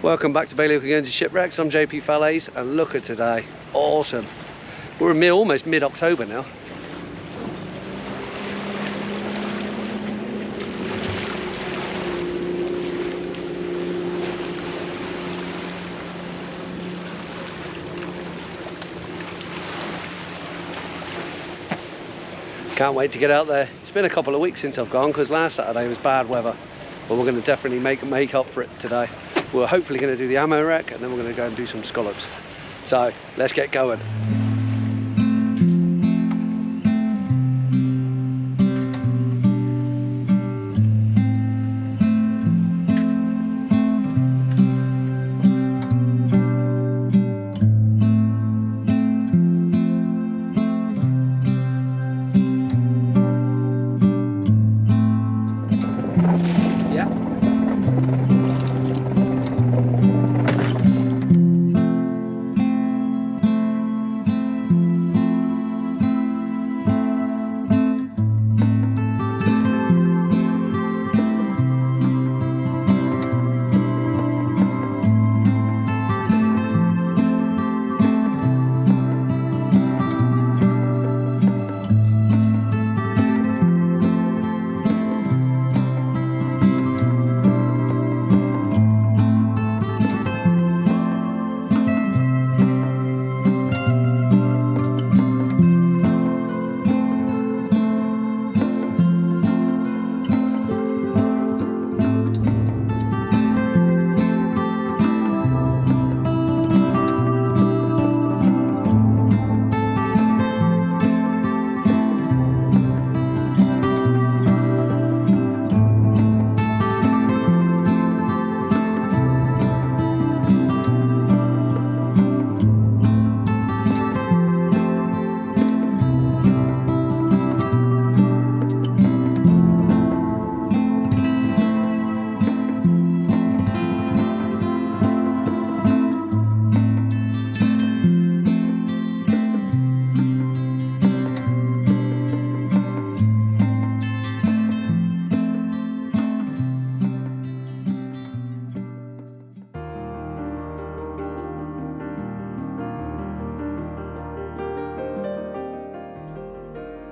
Welcome back to Guernsey Shipwrecks. I'm JP Pulleys, and look at today. Awesome. We're almost mid-October now. Can't wait to get out there. It's been a couple of weeks since I've gone because last Saturday was bad weather, but we're going to definitely make up for it today. We're hopefully going to do the ammo wreck, and then we're going to go and do some scallops. So let's get going.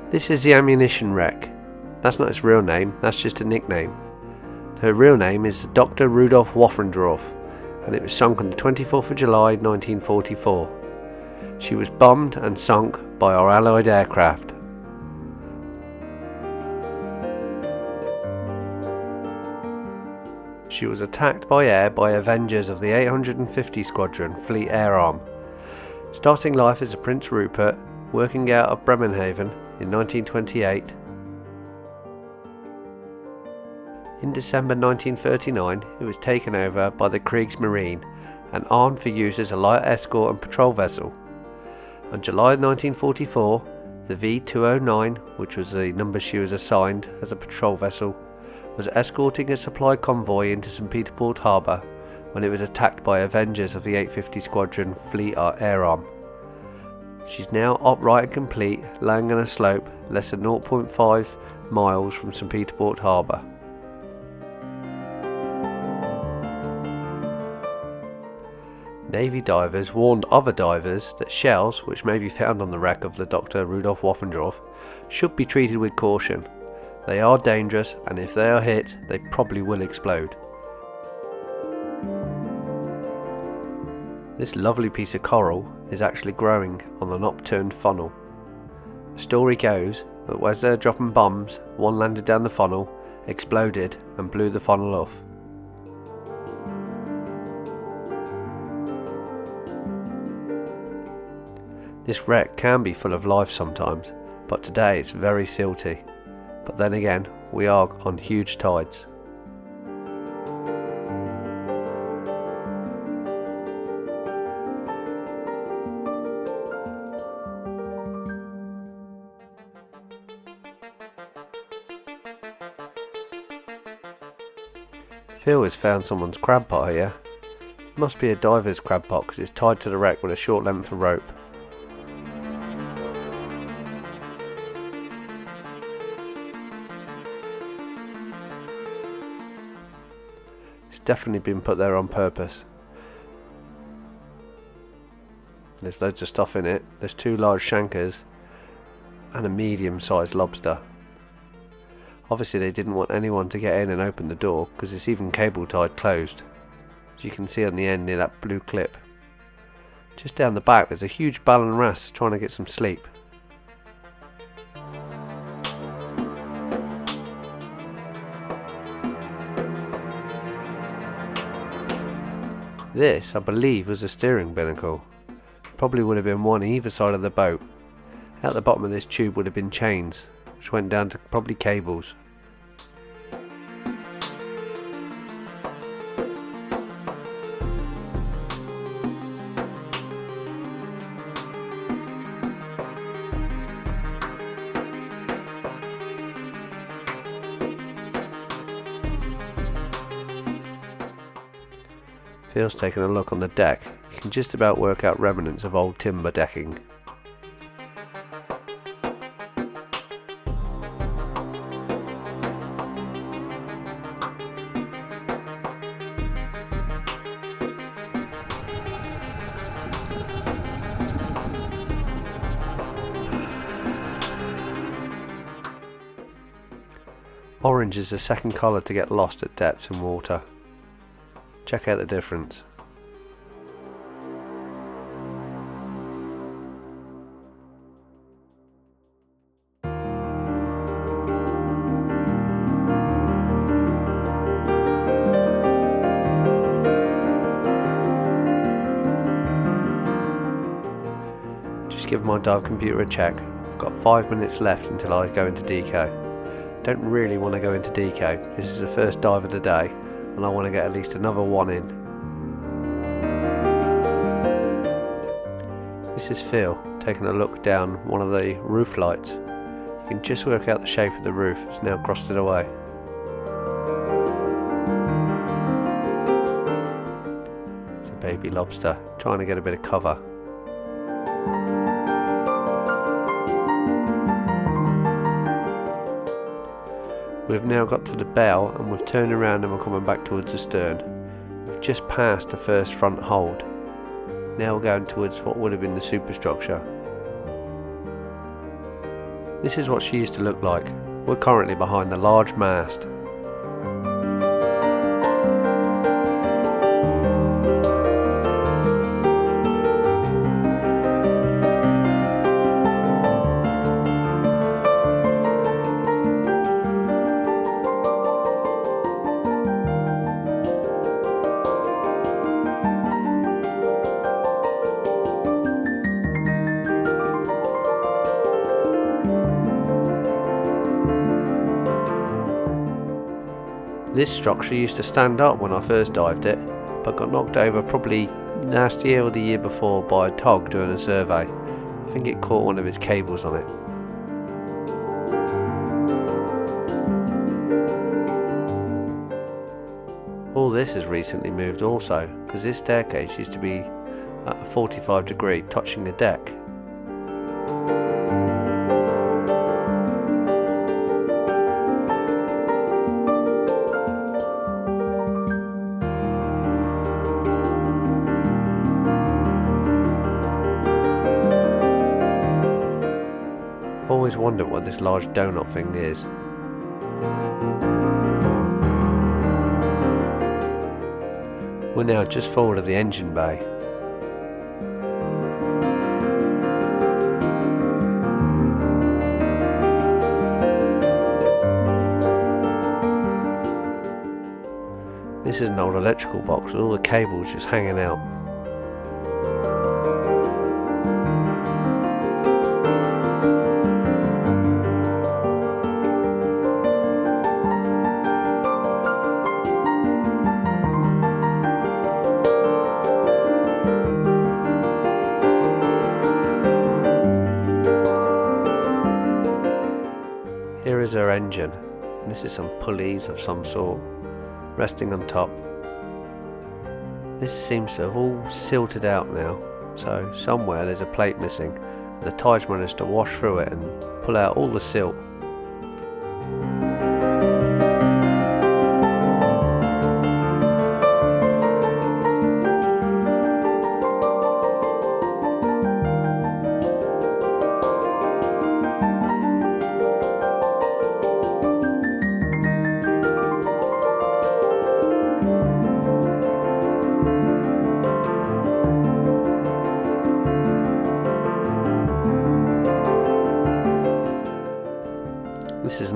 This is the ammunition wreck. That's not its real name, that's just a nickname. Her real name is the Dr. Rudolf Waffendorf, and it was sunk on the 24th of July 1944. She was bombed and sunk by our Allied aircraft. She was attacked by air by Avengers of the 850 Squadron Fleet Air Arm, starting life as a Prince Rupert, working out of Bremenhaven in 1928. In December 1939, it was taken over by the Kriegsmarine and armed for use as a light escort and patrol vessel. On July 1944, the V209, which was the number she was assigned as a patrol vessel, was escorting a supply convoy into St. Peter Port Harbour when it was attacked by Avengers of the 850 Squadron Fleet Air Arm. She's now upright and complete, laying on a slope less than 0.5 miles from St. Peter Port Harbour. Navy divers warned other divers that shells, which may be found on the wreck of the Dr. Rudolf Waffendorf, should be treated with caution. They are dangerous, and if they are hit, they probably will explode. This lovely piece of coral is actually growing on an upturned funnel. The story goes that as they were dropping bombs, one landed down the funnel, exploded and blew the funnel off. This wreck can be full of life sometimes, but today it's very silty. But then again, we are on huge tides. Phil has found someone's crab pot here. It must be a diver's crab pot because it's tied to the wreck with a short length of rope. It's definitely been put there on purpose. There's loads of stuff in it. There's 2 large shankers and a medium-sized lobster. Obviously they didn't want anyone to get in and open the door because it's even cable tied closed, as you can see on the end near that blue clip. Just down the back there's a huge Ballon wrasse trying to get some sleep. This, I believe, was a steering binnacle. Probably would have been one either side of the boat. At the bottom of this tube would have been chains, which went down to probably cables. Phil's taking a look on the deck. You can just about work out remnants of old timber decking. Orange is the second colour to get lost at depths in water. Check out the difference. Just give my dive computer a check. I've got 5 minutes left until I go into deco. Don't really want to go into deco. This is the first dive of the day and I want to get at least another one in. This is Phil taking a look down one of the roof lights. You can just work out the shape of the roof. It's now crusted away. It's a baby lobster trying to get a bit of cover. We've now got to the bow and we've turned around and we're coming back towards the stern. We've just passed the first front hold. Now we're going towards what would have been the superstructure. This is what she used to look like. We're currently behind the large mast. This structure used to stand up when I first dived it, but got knocked over probably last year or the year before by a tog doing a survey. I think it caught one of its cables on it. All this has recently moved also, because this staircase used to be at a 45 degree touching the deck. I've always wondered what this large donut thing is. We're now just forward of the engine bay. This is an old electrical box with all the cables just hanging out. Here is our engine, and this is some pulleys of some sort, resting on top. This seems to have all silted out now, so somewhere there's a plate missing, and the tide's managed to wash through it and pull out all the silt.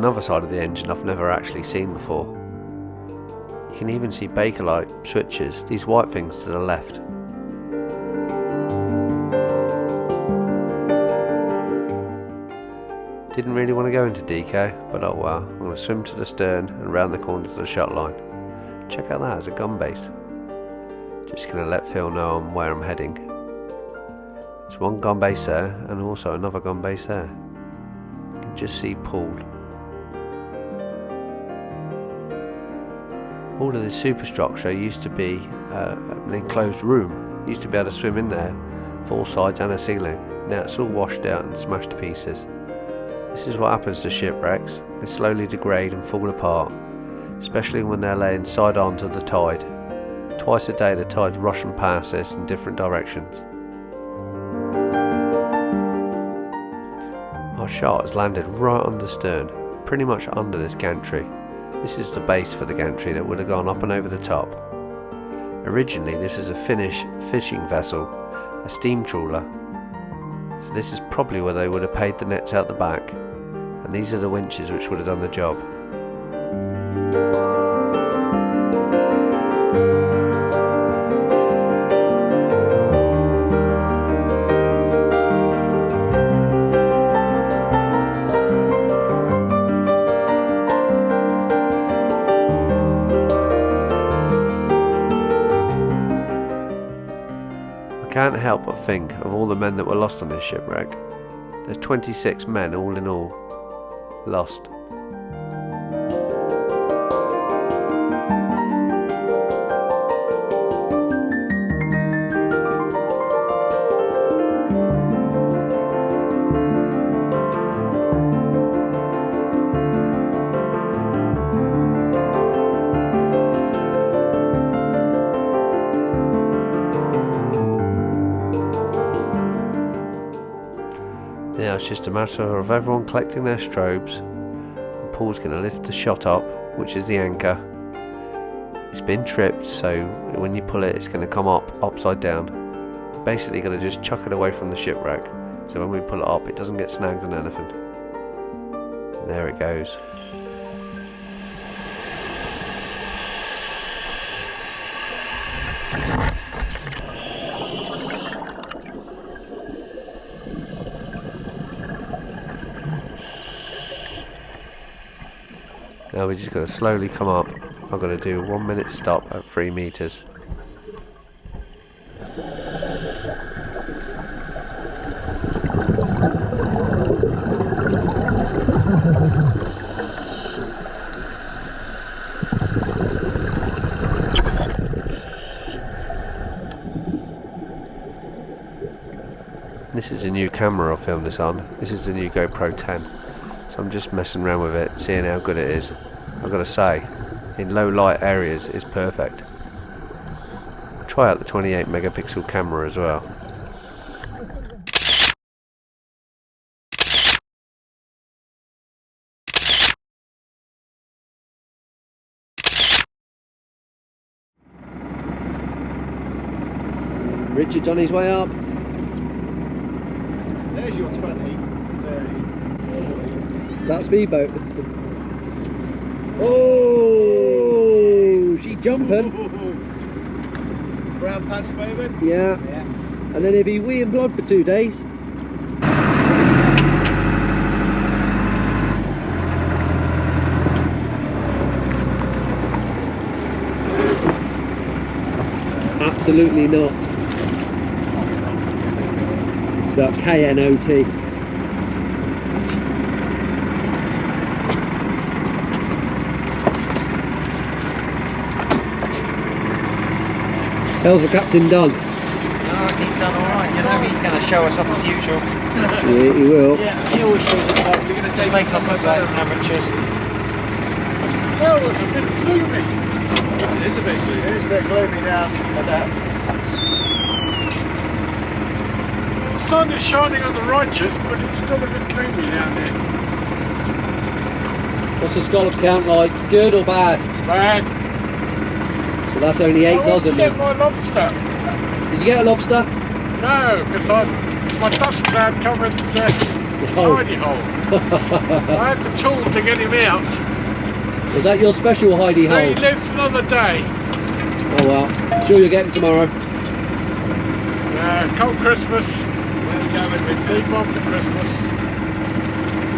another side of the engine I've never actually seen before. You can even see Bakelite switches, these white things to the left. Didn't really want to go into DK, but oh well, I'm going to swim to the stern and round the corner to the shot line. Check out that, it's a gun base. Just going to let Phil know where I'm heading. There's one gun base there and also another gun base there. You can just see pool. All of this superstructure used to be an enclosed room. You used to be able to swim in there, 4 sides and a ceiling. Now it's all washed out and smashed to pieces. This is what happens to shipwrecks. They slowly degrade and fall apart, especially when they're laying side on to the tide. Twice a day the tides rush and pass this in different directions. Our shot has landed right on the stern, pretty much under this gantry. This is the base for the gantry that would have gone up and over the top. Originally this was a Finnish fishing vessel, a steam trawler. So this is probably where they would have paid the nets out the back, and these are the winches which would have done the job. I can't help but think of all the men that were lost on this shipwreck. There's 26 men all in all lost. Now it's just a matter of everyone collecting their strobes, and Paul's going to lift the shot up, which is the anchor. It's been tripped, so when you pull it, it's going to come up upside down. Basically going to just chuck it away from the shipwreck, so when we pull it up it doesn't get snagged on anything. And there it goes. Now we're just going to slowly come up. I'm going to do a 1 minute stop at 3 meters. This is a new camera I filmed this on. This is the new GoPro 10. So I'm just messing around with it, seeing how good it is. I've got to say, in low light areas it's perfect. I'll try out the 28 megapixel camera as well. Richard's on his way up. There's your 20, 30, 40. That speedboat. Oh, she's jumping. Brown pants, baby. Yeah. And then he'll be weeing blood for 2 days. Absolutely not. It's about KNOT. How's the captain done? No, he's done alright. You know, he's going to show us up as usual. Yeah, he will. Yeah, he always shows us up. You're going to take Makes us us look like amateurs. Oh, it's a bit gloomy. It is a bit gloomy. It is a bit gloomy down at that. The sun is shining on the righteous, but it's still a bit gloomy down there. What's the scallop count like? Good or bad? Bad. So that's only 8 dozen. I want to get my lobster. Did you get a lobster? No, because my dust cloud covered Oh. hidey hole. I had the tool to get him out. Was that your special hidey So he hole? lives another day. Oh well, I'm sure you'll get him tomorrow. Come Christmas. There we go, Edwin. Deep on for Christmas.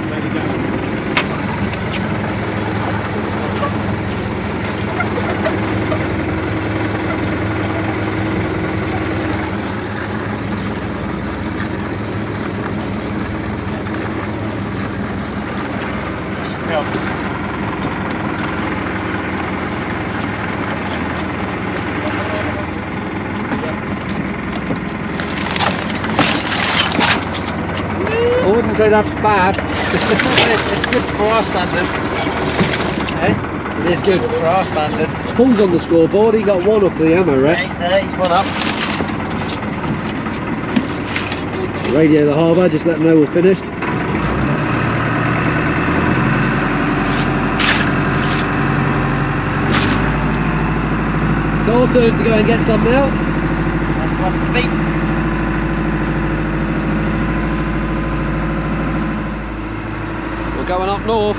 There we go. I wouldn't say that's bad. It's good for our standards. Eh? It is good. For our standards. Paul's on the scoreboard, he got one off the ammo Yeah, wreck. he's there, he's one up. Radio the harbour, just let them know we're finished. It's our turn to go and get some now. That's what's the beat. We're going up north.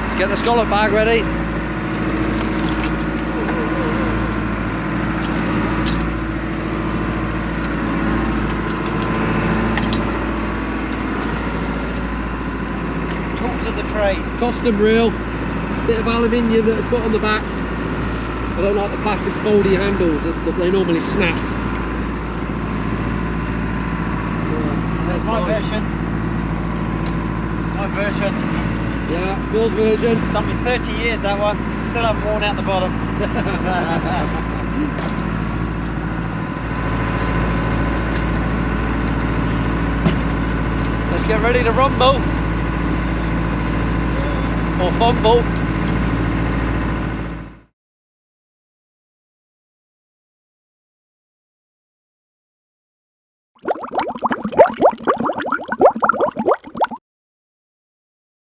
Let's get the scallop bag ready. Tools of the trade. Custom reel, bit of aluminium that's put on the back. I don't like the plastic foldy handles that they normally snap. That's my version. My version. Yeah, Phil's version. Done me 30 years that one. Still haven't worn out the bottom. Let's get ready to rumble. Or fumble.